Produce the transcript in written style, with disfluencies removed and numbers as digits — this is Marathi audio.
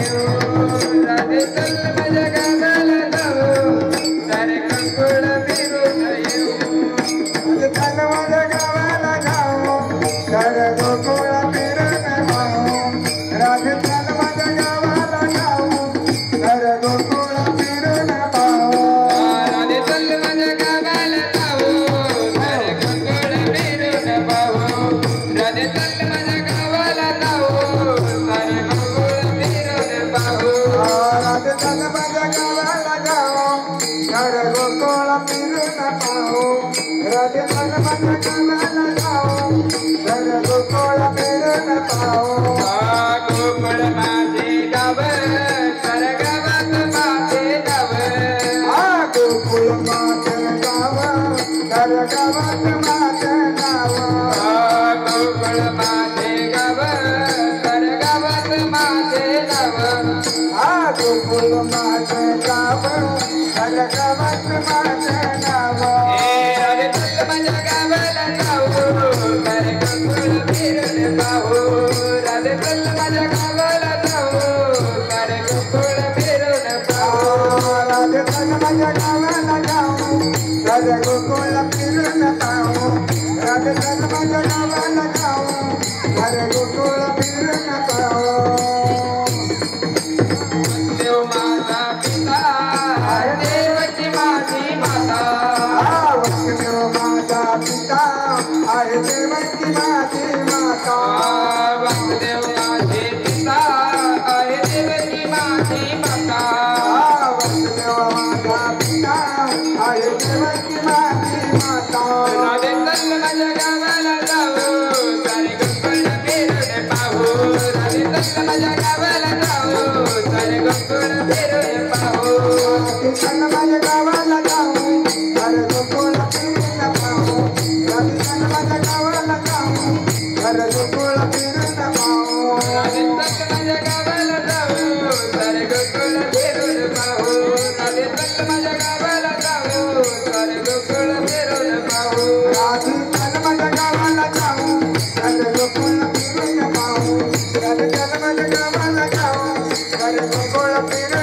राधे चल माझ्या गावाला जाऊ सारे गोकुळ फिरून येऊ चल माझ्या गावाला जाऊ सारे गोकुळ फिरून पाहू राधे चल माझ्या गावाला जाऊ सारे गोकुळ फिरून पाहू राधे चल माझ्या गावाला जाऊ सारे गोकुळ फिरून पाहू राधे चल माझ्या गावाला जाऊ सारे गोकुळ फिरून पाहू राधे चल माझ्या गावाला जाऊ सारे गोकुळ फिरून पाहू राधे चल माझ्या गावाला जाऊ सारे गोकुळ फिरून पाहू गोकुळ माझे गाव सार गावात माझे गाव गोकुळ माझे गाव सार गावात माझे गाव गोकुळ माझे गाव सार गावात माझे गाव गोकुळ माझे गाव सार गावात माझे गाव राधे चल माझ्या गावाला जाऊ सारे गोकुळ फिरून पाहू राधे चल माझ्या गावाला जाऊ सारे गोकुळ फिरून पाहू राधे चल माझ्या गावाला जाऊ सारे गोकुळ फिरून पाहू राधे चल माझ्या गावाला जाऊ सारे गोकुळ फिरून पाहू देव माझा पिता देवची माझी माता वसुदेव माझा पिता आहे देवकी माझी माता वासुदेव माझे पिता आहे देवकी माझी माता वसुदेव माझा पिता आहे देवकी माझी माता राधे चल माझ्या गावाला जाऊ सारे गोकुळ फिरून पाहू राधे चल माझ्या गावाला जाऊ सारे गोकुळ फिरून पाहू राधे चल माझ्या गावाला जाऊ सारे गोकुळ फिरून पाहू राधे चल माझ्या गावाला जाऊ सारे गोकुळ फिरून पाहू राधे चल माझ्या गावाला जाऊ सारे गोकुळ फिरून पाहू राधे चल माझ्या गावाला जाऊ सारे गोकुळ फिरून पाहू राधे चल माझ्या गावाला जाऊ सारे गोकुळ फिरून पाहू राधे चल माझ्या गावाला जाऊ सारे गोकुळ फिरून